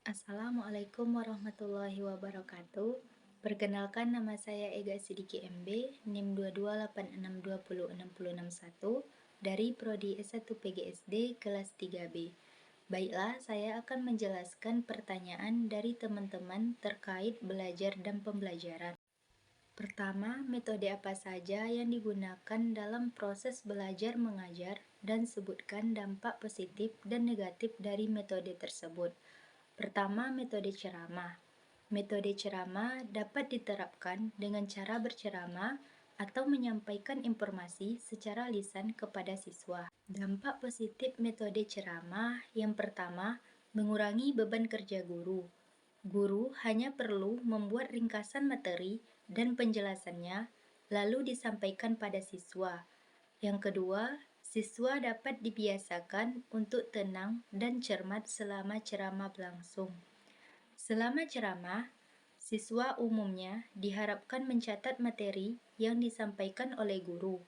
Assalamualaikum warahmatullahi wabarakatuh. Perkenalkan, nama saya Ega Sidiki MB, NIM 2286206061 dari Prodi S1 PGSD kelas 3B. Baiklah, saya akan menjelaskan pertanyaan dari teman-teman terkait belajar dan pembelajaran. Pertama, metode apa saja yang digunakan dalam proses belajar mengajar dan sebutkan dampak positif dan negatif dari metode tersebut. Pertama, metode ceramah. Metode ceramah dapat diterapkan dengan cara berceramah atau menyampaikan informasi secara lisan kepada siswa. Dampak positif metode ceramah yang pertama, mengurangi beban kerja guru. Guru hanya perlu membuat ringkasan materi dan penjelasannya, lalu disampaikan pada siswa. Yang kedua, siswa dapat dibiasakan untuk tenang dan cermat selama ceramah berlangsung. Selama ceramah, siswa umumnya diharapkan mencatat materi yang disampaikan oleh guru,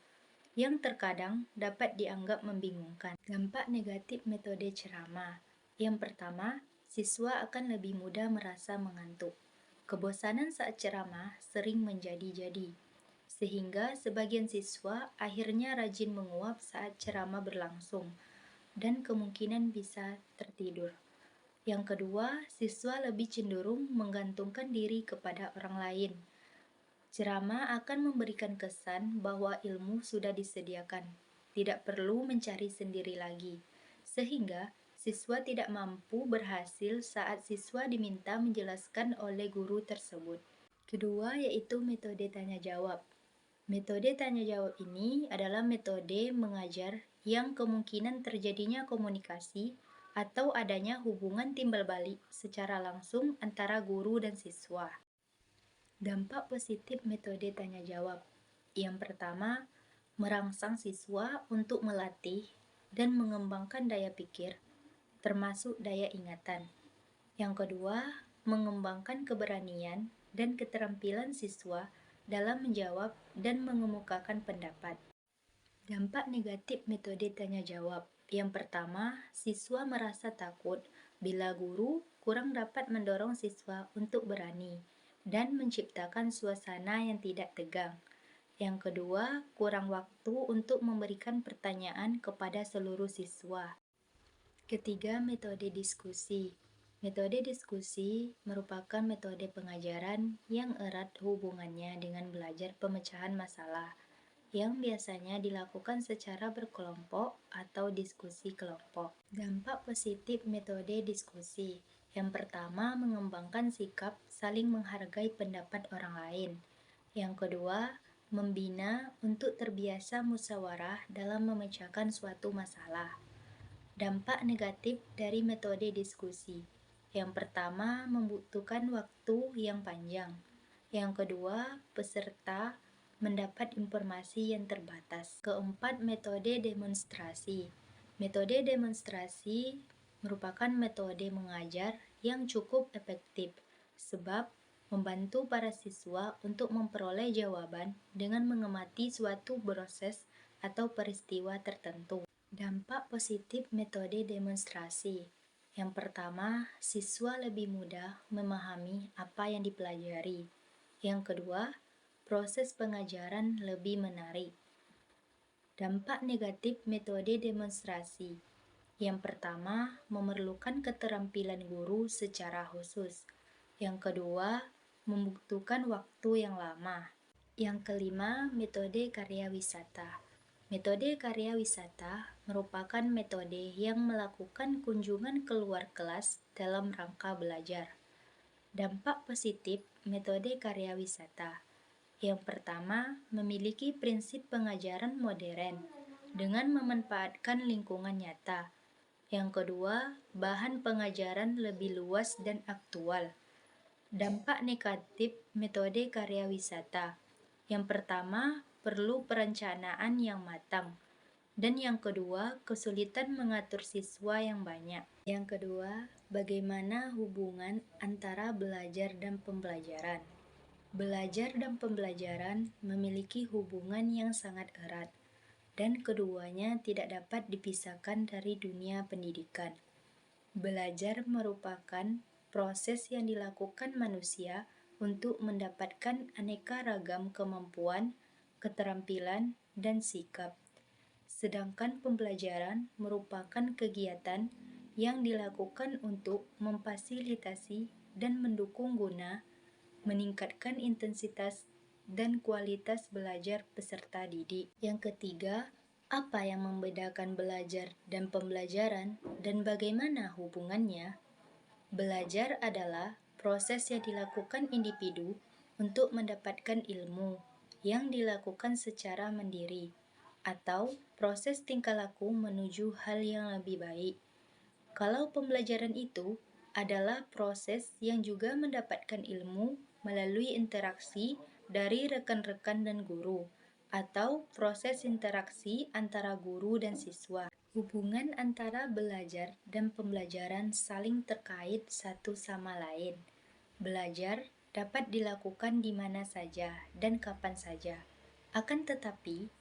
yang terkadang dapat dianggap membingungkan. Dampak negatif metode ceramah. Yang pertama, siswa akan lebih mudah merasa mengantuk. Kebosanan saat ceramah sering menjadi-jadi, sehingga sebagian siswa akhirnya rajin menguap saat ceramah berlangsung dan kemungkinan bisa tertidur. Yang kedua, siswa lebih cenderung menggantungkan diri kepada orang lain. Ceramah akan memberikan kesan bahwa ilmu sudah disediakan, tidak perlu mencari sendiri lagi, sehingga siswa tidak mampu berhasil saat siswa diminta menjelaskan oleh guru tersebut. Kedua, yaitu metode tanya jawab. Metode tanya jawab ini adalah metode mengajar yang kemungkinan terjadinya komunikasi atau adanya hubungan timbal balik secara langsung antara guru dan siswa. Dampak positif metode tanya jawab. Yang pertama, merangsang siswa untuk melatih dan mengembangkan daya pikir, termasuk daya ingatan. Yang kedua, mengembangkan keberanian dan keterampilan siswa dalam menjawab dan mengemukakan pendapat. Dampak negatif metode tanya jawab. Yang pertama, siswa merasa takut bila guru kurang dapat mendorong siswa untuk berani dan menciptakan suasana yang tidak tegang. Yang kedua, kurang waktu untuk memberikan pertanyaan kepada seluruh siswa. Ketiga, metode diskusi. Metode diskusi merupakan metode pengajaran yang erat hubungannya dengan belajar pemecahan masalah, yang biasanya dilakukan secara berkelompok atau diskusi kelompok. Dampak positif metode diskusi. Yang pertama, mengembangkan sikap saling menghargai pendapat orang lain. Yang kedua, membina untuk terbiasa musyawarah dalam memecahkan suatu masalah. Dampak negatif dari metode diskusi. Yang pertama, membutuhkan waktu yang panjang. Yang kedua, peserta mendapat informasi yang terbatas. Keempat, metode demonstrasi. Metode demonstrasi merupakan metode mengajar yang cukup efektif, sebab membantu para siswa untuk memperoleh jawaban dengan mengamati suatu proses atau peristiwa tertentu. Dampak positif metode demonstrasi. Yang pertama, siswa lebih mudah memahami apa yang dipelajari. Yang kedua, proses pengajaran lebih menarik. Dampak negatif metode demonstrasi. Yang pertama, memerlukan keterampilan guru secara khusus. Yang kedua, membutuhkan waktu yang lama. Yang kelima, metode karya wisata. Metode karya wisata merupakan metode yang melakukan kunjungan keluar kelas dalam rangka belajar. Dampak positif metode karya wisata. Yang pertama, memiliki prinsip pengajaran modern dengan memanfaatkan lingkungan nyata. Yang kedua, bahan pengajaran lebih luas dan aktual. Dampak negatif metode karya wisata. Yang pertama, perlu perencanaan yang matang. Dan yang kedua, kesulitan mengatur siswa yang banyak. Yang kedua, bagaimana hubungan antara belajar dan pembelajaran? Belajar dan pembelajaran memiliki hubungan yang sangat erat, dan keduanya tidak dapat dipisahkan dari dunia pendidikan. Belajar merupakan proses yang dilakukan manusia untuk mendapatkan aneka ragam kemampuan, keterampilan, dan sikap. Sedangkan pembelajaran merupakan kegiatan yang dilakukan untuk memfasilitasi dan mendukung guna meningkatkan intensitas dan kualitas belajar peserta didik. Yang ketiga, apa yang membedakan belajar dan pembelajaran dan bagaimana hubungannya? Belajar adalah proses yang dilakukan individu untuk mendapatkan ilmu yang dilakukan secara mandiri atau proses tingkah laku menuju hal yang lebih baik. Kalau pembelajaran itu adalah proses yang juga mendapatkan ilmu melalui interaksi dari rekan-rekan dan guru, atau proses interaksi antara guru dan siswa. Hubungan antara belajar dan pembelajaran saling terkait satu sama lain. Belajar dapat dilakukan di mana saja dan kapan saja. Akan tetapi,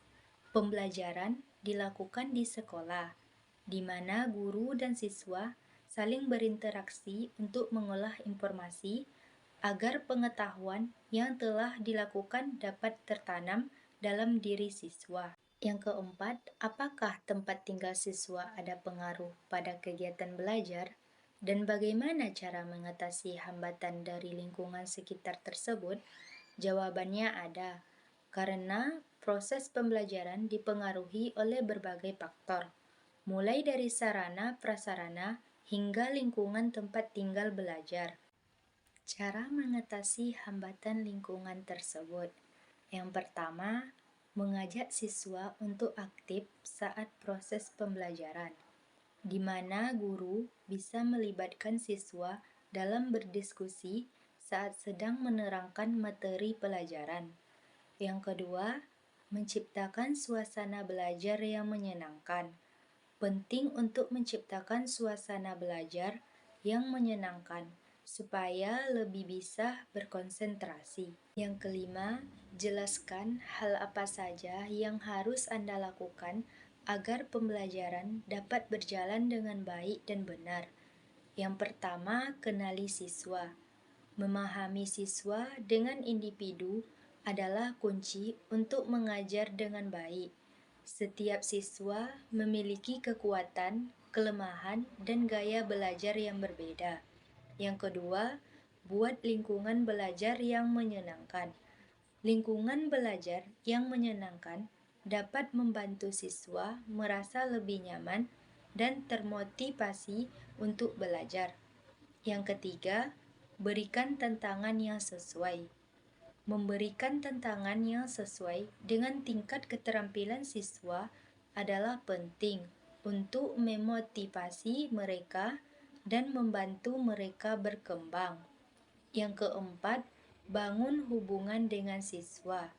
pembelajaran dilakukan di sekolah, di mana guru dan siswa saling berinteraksi untuk mengolah informasi agar pengetahuan yang telah dilakukan dapat tertanam dalam diri siswa. Yang keempat, apakah tempat tinggal siswa ada pengaruh pada kegiatan belajar? Dan bagaimana cara mengatasi hambatan dari lingkungan sekitar tersebut? Jawabannya ada, karena proses pembelajaran dipengaruhi oleh berbagai faktor, mulai dari sarana prasarana hingga lingkungan tempat tinggal belajar. Cara mengatasi hambatan lingkungan tersebut. Yang pertama, mengajak siswa untuk aktif saat proses pembelajaran, di mana guru bisa melibatkan siswa dalam berdiskusi saat sedang menerangkan materi pelajaran. Yang kedua, menciptakan suasana belajar yang menyenangkan. Penting untuk menciptakan suasana belajar yang menyenangkan supaya lebih bisa berkonsentrasi. Yang kelima, jelaskan hal apa saja yang harus Anda lakukan agar pembelajaran dapat berjalan dengan baik dan benar. Yang pertama, kenali siswa. Memahami siswa dengan individu adalah kunci untuk mengajar dengan baik. Setiap siswa memiliki kekuatan, kelemahan, dan gaya belajar yang berbeda. Yang kedua, buat lingkungan belajar yang menyenangkan. Lingkungan belajar yang menyenangkan dapat membantu siswa merasa lebih nyaman dan termotivasi untuk belajar. Yang ketiga, berikan tantangan yang sesuai. Memberikan tantangan yang sesuai dengan tingkat keterampilan siswa adalah penting untuk memotivasi mereka dan membantu mereka berkembang. Yang keempat, bangun hubungan dengan siswa.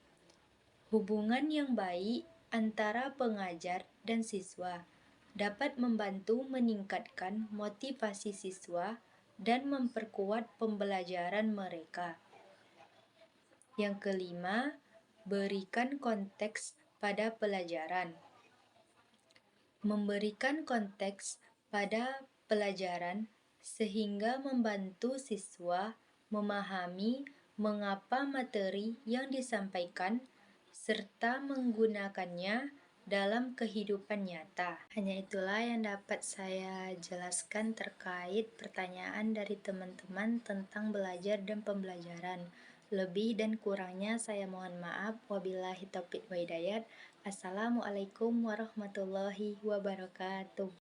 Hubungan yang baik antara pengajar dan siswa dapat membantu meningkatkan motivasi siswa dan memperkuat pembelajaran mereka. Yang kelima, berikan konteks pada pelajaran. Memberikan konteks pada pelajaran sehingga membantu siswa memahami mengapa materi yang disampaikan serta menggunakannya dalam kehidupan nyata. Hanya itulah yang dapat saya jelaskan terkait pertanyaan dari teman-teman tentang belajar dan pembelajaran. Lebih dan kurangnya saya mohon maaf. Wabillahi taufiq wa hidayat. Assalamualaikum warahmatullahi wabarakatuh.